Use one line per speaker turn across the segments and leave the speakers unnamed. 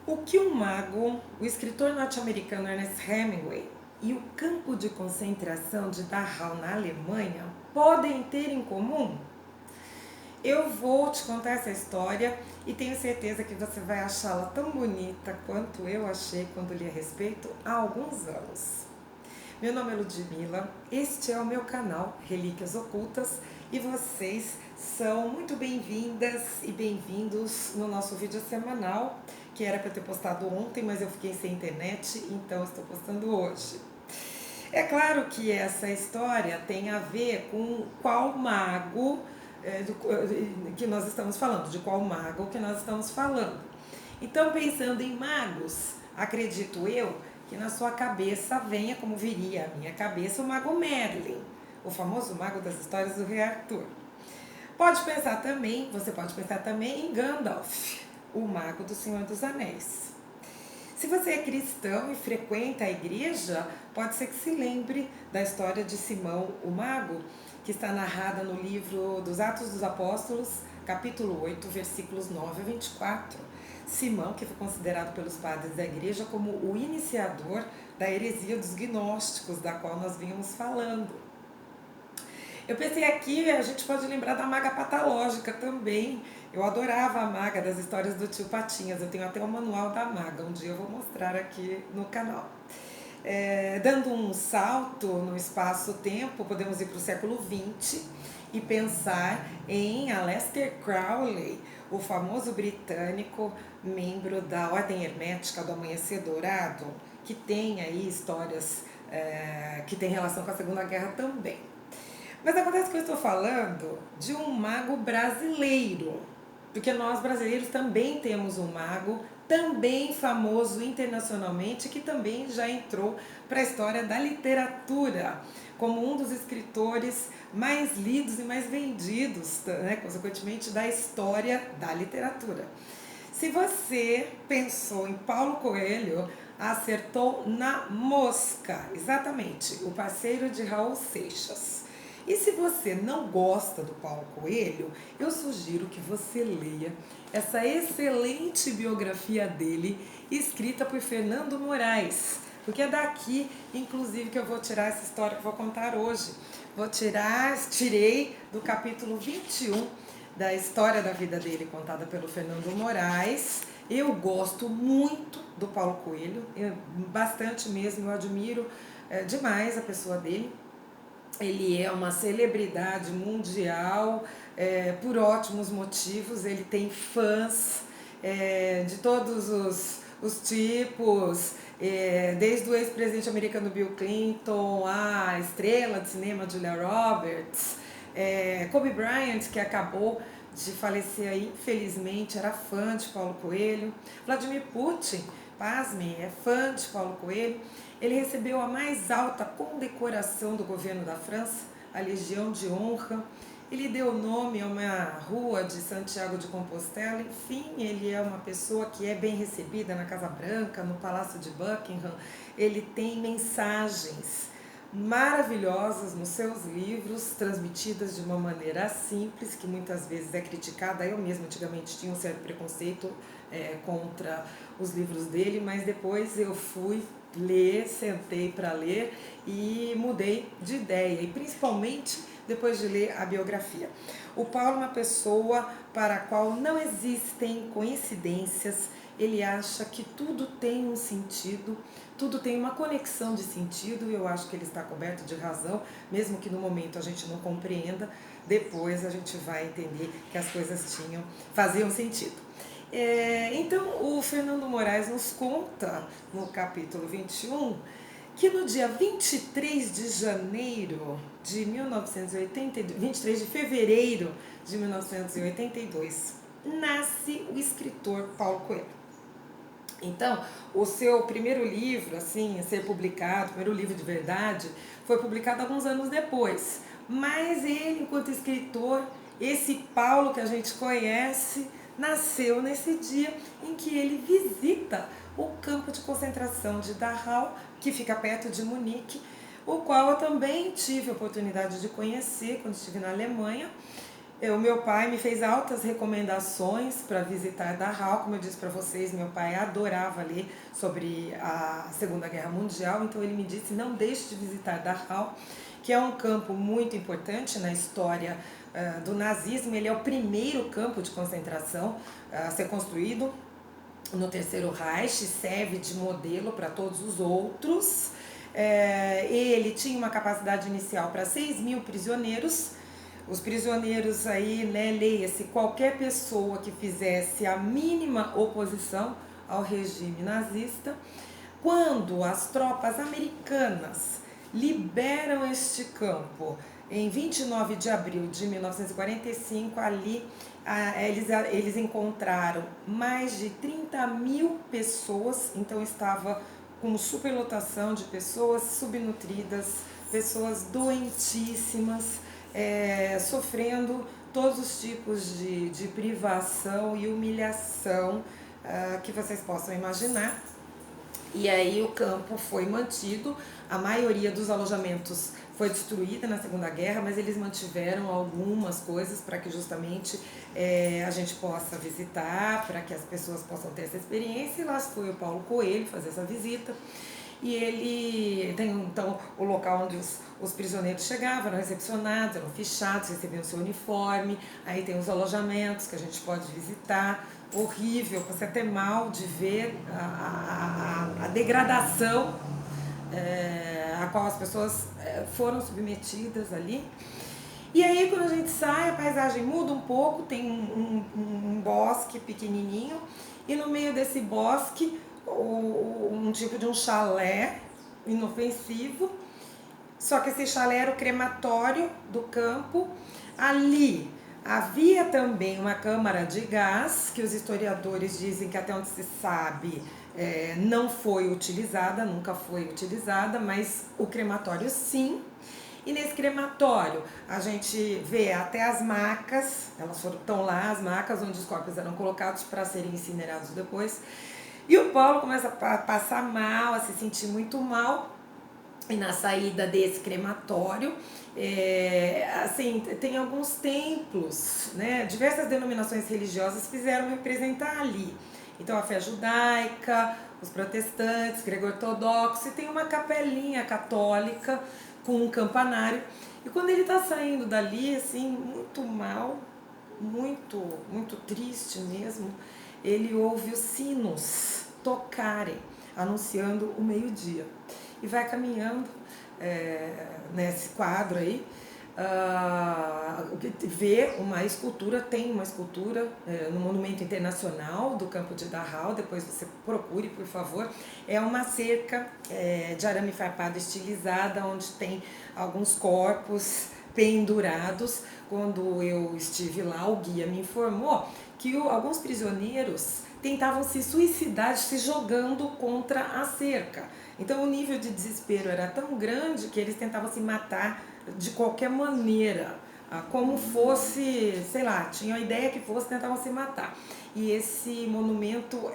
O que um mago, o escritor norte-americano Ernest Hemingway e o campo de concentração de Dachau na Alemanha podem ter em comum? Eu vou te contar essa história e tenho certeza que você vai achá-la tão bonita quanto eu achei quando li a respeito há alguns anos. Meu nome é Ludmilla, este é o meu canal Relíquias Ocultas e vocês são muito bem-vindas e bem-vindos no nosso vídeo semanal, que era para eu ter postado ontem, mas eu fiquei sem internet, então estou postando hoje. É claro que essa história tem a ver com qual mago que nós estamos falando, de qual mago que nós estamos falando. Então, pensando em magos, acredito eu que na sua cabeça venha, como viria a minha cabeça, o mago Merlin, o famoso mago das histórias do Rei Arthur. Você pode pensar também em Gandalf, o mago do Senhor dos Anéis. Se você é cristão e frequenta a igreja, pode ser que se lembre da história de Simão o Mago, que está narrada no livro dos Atos dos Apóstolos, capítulo 8, versículos 9 a 24. Simão, que foi considerado pelos padres da igreja como o iniciador da heresia dos gnósticos, da qual nós vínhamos falando. Eu pensei aqui, a gente pode lembrar da maga patológica também. Eu adorava a maga das histórias do tio Patinhas. Eu tenho até o manual da maga, um dia eu vou mostrar aqui no canal. Dando um salto no espaço-tempo, podemos ir para o século XX e pensar em Aleister Crowley, o famoso britânico, membro da Ordem Hermética do Amanhecer Dourado, que tem aí histórias que têm relação com a Segunda Guerra também. Mas acontece que eu estou falando de um mago brasileiro, porque nós brasileiros também temos um mago, também famoso internacionalmente, que também já entrou para a história da literatura, como um dos escritores mais lidos e mais vendidos, né, consequentemente, da história da literatura. Se você pensou em Paulo Coelho, acertou na mosca, exatamente, o parceiro de Raul Seixas. E se você não gosta do Paulo Coelho, eu sugiro que você leia essa excelente biografia dele, escrita por Fernando Moraes, porque é daqui, inclusive, que eu vou tirar essa história que eu vou contar hoje. Tirei do capítulo 21 da história da vida dele, contada pelo Fernando Moraes. Eu gosto muito do Paulo Coelho, bastante mesmo, eu admiro demais a pessoa dele. Ele é uma celebridade mundial, por ótimos motivos. Ele tem fãs de todos os tipos, desde o ex-presidente americano Bill Clinton, a estrela de cinema Julia Roberts, Kobe Bryant, que acabou de falecer aí, infelizmente, era fã de Paulo Coelho. Vladimir Putin, pasmem, é fã de Paulo Coelho. Ele recebeu a mais alta condecoração do governo da França, a Legião de Honra. Ele deu nome a uma rua de Santiago de Compostela. Enfim, ele é uma pessoa que é bem recebida na Casa Branca, no Palácio de Buckingham. Ele tem mensagens maravilhosas nos seus livros, transmitidas de uma maneira simples, que muitas vezes é criticada. Eu mesma antigamente tinha um certo preconceito contra os livros dele, mas depois eu fui ler, sentei para ler e mudei de ideia, e principalmente depois de ler a biografia. O Paulo é uma pessoa para a qual não existem coincidências. Ele acha que tudo tem um sentido, tudo tem uma conexão de sentido, e eu acho que ele está coberto de razão, mesmo que no momento a gente não compreenda, depois a gente vai entender que as coisas faziam sentido. Então, o Fernando Moraes nos conta, no capítulo 21, que no dia 23 de janeiro de 1982, 23 de fevereiro de 1982, nasce o escritor Paulo Coelho. Então, o seu primeiro livro, assim, a ser publicado, o primeiro livro de verdade, foi publicado alguns anos depois. Mas ele, enquanto escritor, esse Paulo que a gente conhece, nasceu nesse dia em que ele visita o campo de concentração de Dachau, que fica perto de Munique, o qual eu também tive a oportunidade de conhecer quando estive na Alemanha. O meu pai me fez altas recomendações para visitar Dachau. Como eu disse para vocês, meu pai adorava ler sobre a Segunda Guerra Mundial, então ele me disse: não deixe de visitar Dachau, que é um campo muito importante na história do nazismo. Ele é o primeiro campo de concentração a ser construído no Terceiro Reich, serve de modelo para todos os outros. Ele tinha uma capacidade inicial para 6.000 prisioneiros. Os prisioneiros aí, né, leia-se, qualquer pessoa que fizesse a mínima oposição ao regime nazista. Quando as tropas americanas liberam este campo em 29 de abril de 1945, ali eles encontraram mais de 30.000 pessoas, então estava com superlotação de pessoas subnutridas, pessoas doentíssimas, sofrendo todos os tipos de privação e humilhação que vocês possam imaginar. E aí o campo foi mantido, a maioria dos alojamentos foi destruída na Segunda Guerra, mas eles mantiveram algumas coisas para que justamente a gente possa visitar, para que as pessoas possam ter essa experiência. E lá foi o Paulo Coelho fazer essa visita. E ele tem então o local onde os prisioneiros chegavam, eram recepcionados, eram fichados, recebiam seu uniforme. Aí tem os alojamentos que a gente pode visitar. Horrível, você até mal de ver a degradação a qual as pessoas foram submetidas ali. E aí quando a gente sai, a paisagem muda um pouco, tem um bosque pequenininho, e no meio desse bosque um tipo de um chalé inofensivo, só que esse chalé era o crematório do campo. Ali havia também uma câmara de gás, que os historiadores dizem que até onde se sabe não foi utilizada, nunca foi utilizada, mas o crematório sim. E nesse crematório a gente vê até as macas, estão lá, as macas onde os corpos eram colocados para serem incinerados depois. E o Paulo começa a passar mal, a se sentir muito mal. E na saída desse crematório, assim, tem alguns templos, né? Diversas denominações religiosas fizeram representar ali. Então a fé judaica, os protestantes, grego-ortodoxo, e tem uma capelinha católica com um campanário. E quando ele está saindo dali, assim, muito mal, muito triste mesmo, ele ouve os sinos tocarem, anunciando o meio-dia. E vai caminhando nesse quadro aí, vê uma escultura, tem uma escultura no Monumento Internacional do Campo de Dachau, depois você procure, por favor. É uma cerca de arame farpado estilizada, onde tem alguns corpos pendurados. Quando eu estive lá, o guia me informou que alguns prisioneiros tentavam se suicidar se jogando contra a cerca. Então o nível de desespero era tão grande que eles tentavam se matar de qualquer maneira, como fosse, sei lá, tinham a ideia que fosse, tentavam se matar. E esse monumento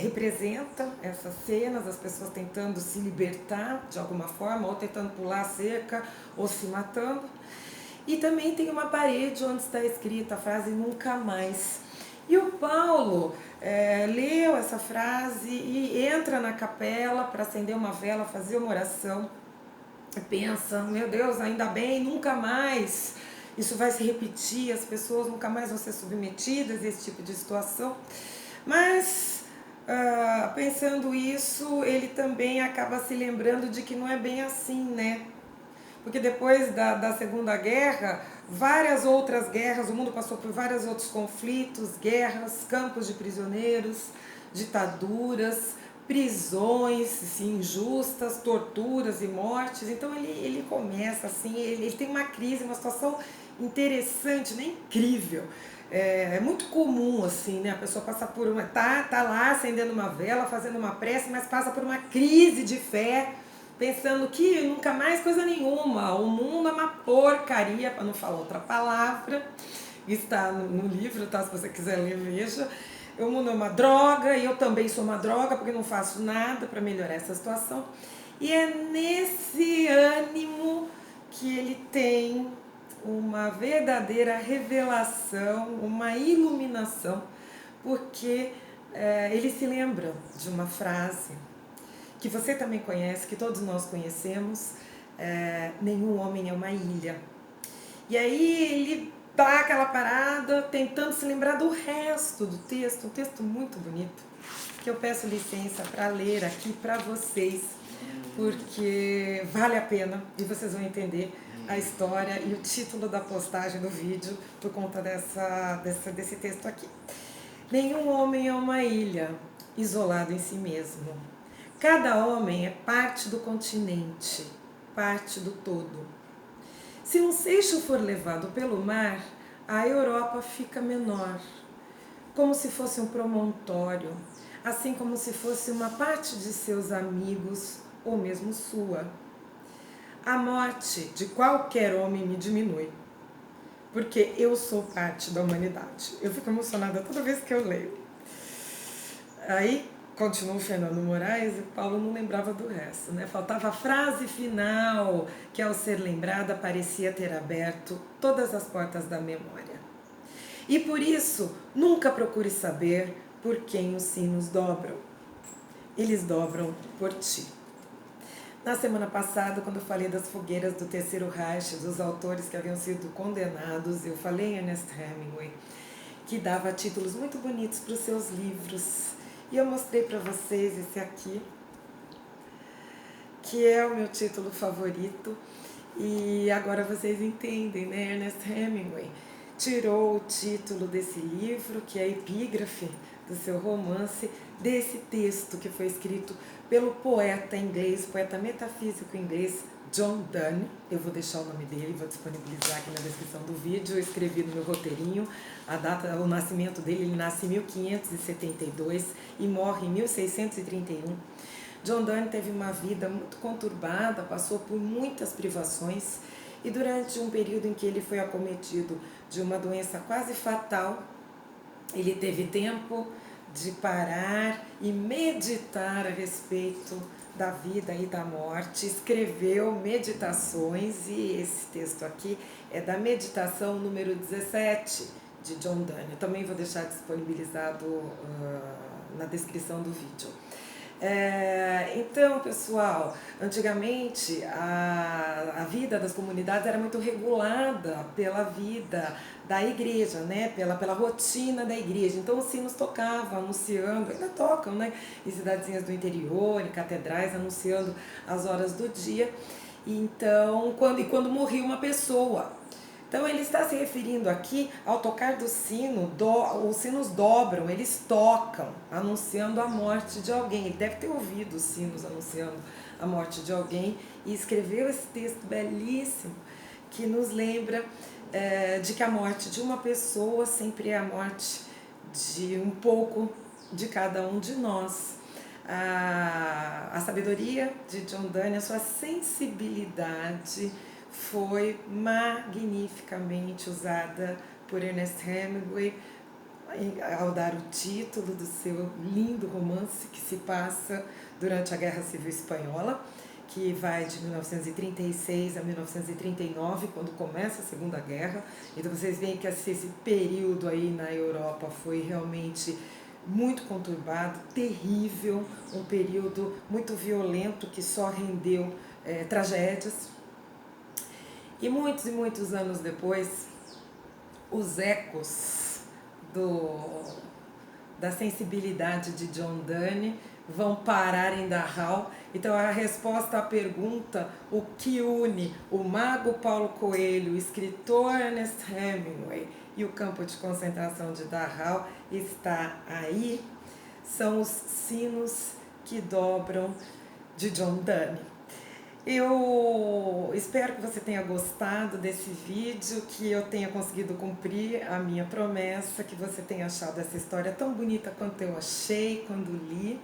representa essas cenas, as pessoas tentando se libertar de alguma forma, ou tentando pular a cerca, ou se matando. E também tem uma parede onde está escrita a frase "nunca mais". E o Paulo leu essa frase e entra na capela para acender uma vela, fazer uma oração. E pensa, meu Deus, ainda bem, nunca mais isso vai se repetir, as pessoas nunca mais vão ser submetidas a esse tipo de situação. Mas, pensando isso, ele também acaba se lembrando de que não é bem assim, né? Porque depois da Segunda Guerra, várias outras guerras, o mundo passou por vários outros conflitos, guerras, campos de prisioneiros, ditaduras, prisões assim, injustas, torturas e mortes. Então ele começa assim, ele tem uma crise, uma situação interessante, né? Incrível. É muito comum assim, né? A pessoa passa por uma, tá lá acendendo uma vela, fazendo uma prece, mas passa por uma crise de fé, pensando que nunca mais coisa nenhuma, o mundo é uma porcaria, para não falar outra palavra. Está no livro, tá? Se você quiser ler, veja. O mundo é uma droga e eu também sou uma droga porque não faço nada para melhorar essa situação. E é nesse ânimo que ele tem uma verdadeira revelação, uma iluminação, porque ele se lembra de uma frase que você também conhece, que todos nós conhecemos, nenhum homem é uma ilha. E aí ele dá aquela parada tentando se lembrar do resto do texto, um texto muito bonito, que eu peço licença para ler aqui para vocês, porque vale a pena e vocês vão entender a história e o título da postagem do vídeo por conta desse texto aqui. Nenhum homem é uma ilha, isolado em si mesmo. Cada homem é parte do continente, parte do todo. Se um seixo for levado pelo mar, a Europa fica menor, como se fosse um promontório, assim como se fosse uma parte de seus amigos ou mesmo sua. A morte de qualquer homem me diminui, porque eu sou parte da humanidade. Eu fico emocionada toda vez que eu leio. Aí, continua o Fernando Moraes, e Paulo não lembrava do resto, né? Faltava a frase final, que ao ser lembrada parecia ter aberto todas as portas da memória. E por isso, nunca procure saber por quem os sinos dobram. Eles dobram por ti. Na semana passada, quando eu falei das fogueiras do Terceiro Reich, dos autores que haviam sido condenados, eu falei em Ernest Hemingway, que dava títulos muito bonitos para os seus livros. E eu mostrei para vocês esse aqui, que é o meu título favorito. E agora vocês entendem, né? Ernest Hemingway tirou o título desse livro, que é a epígrafe do seu romance, desse texto que foi escrito pelo poeta inglês, poeta metafísico inglês, John Donne. Eu vou deixar o nome dele, vou disponibilizar aqui na descrição do vídeo. Eu escrevi no meu roteirinho a data, o nascimento dele. Ele nasce em 1572 e morre em 1631. John Donne teve uma vida muito conturbada, passou por muitas privações e durante um período em que ele foi acometido de uma doença quase fatal, ele teve tempo de parar e meditar a respeito da vida e da morte, escreveu meditações e esse texto aqui é da meditação número 17 de John Donne. Eu também vou deixar disponibilizado na descrição do vídeo. Então, pessoal, antigamente a vida das comunidades era muito regulada pela vida da igreja, né? pela rotina da igreja. Então os sinos tocavam, anunciando, ainda tocam, né? Em cidadezinhas do interior, em catedrais, anunciando as horas do dia. Então, quando morria uma pessoa. Então ele está se referindo aqui ao tocar do sino, os sinos dobram, eles tocam, anunciando a morte de alguém. Ele deve ter ouvido os sinos anunciando a morte de alguém e escreveu esse texto belíssimo que nos lembra de que a morte de uma pessoa sempre é a morte de um pouco de cada um de nós. A sabedoria de John Donne, a sua sensibilidade foi magnificamente usada por Ernest Hemingway ao dar o título do seu lindo romance que se passa durante a Guerra Civil Espanhola, que vai de 1936 a 1939, quando começa a Segunda Guerra. Então vocês veem que esse período aí na Europa foi realmente muito conturbado, terrível, um período muito violento que só rendeu tragédias. E muitos anos depois, os ecos da sensibilidade de John Donne vão parar em Dachau. Então a resposta à pergunta, o que une o mago Paulo Coelho, o escritor Ernest Hemingway e o campo de concentração de Dachau está aí, são os sinos que dobram de John Donne. Eu espero que você tenha gostado desse vídeo, que eu tenha conseguido cumprir a minha promessa, que você tenha achado essa história tão bonita quanto eu achei quando li.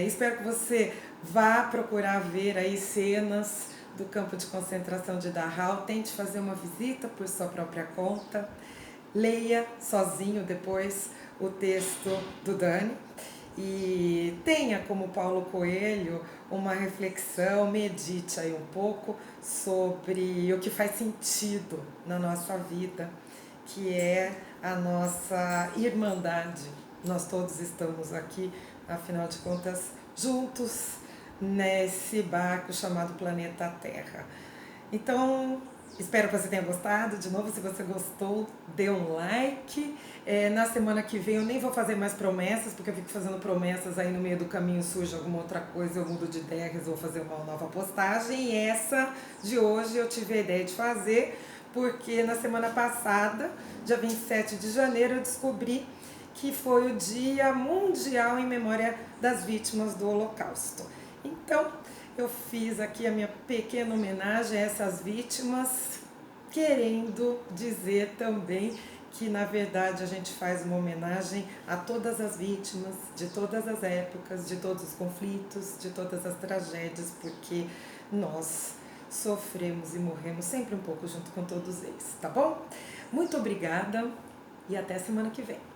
Espero que você vá procurar ver aí cenas do campo de concentração de Dachau, tente fazer uma visita por sua própria conta, leia sozinho depois o texto do Donne. e tenha, como Paulo Coelho, uma reflexão, medite aí um pouco sobre o que faz sentido na nossa vida, que é a nossa irmandade. Nós todos estamos aqui, afinal de contas, juntos nesse barco chamado Planeta Terra. Então, espero que você tenha gostado. De novo, se você gostou, dê um like. Na semana que vem eu nem vou fazer mais promessas, porque eu fico fazendo promessas aí no meio do caminho, surge alguma outra coisa, eu mudo de ideia, resolvo fazer uma nova postagem. E essa de hoje eu tive a ideia de fazer, porque na semana passada, dia 27 de janeiro, eu descobri que foi o Dia Mundial em Memória das Vítimas do Holocausto. Então, eu fiz aqui a minha pequena homenagem a essas vítimas, querendo dizer também que, na verdade, a gente faz uma homenagem a todas as vítimas, de todas as épocas, de todos os conflitos, de todas as tragédias, porque nós sofremos e morremos sempre um pouco junto com todos eles, tá bom? Muito obrigada e até semana que vem.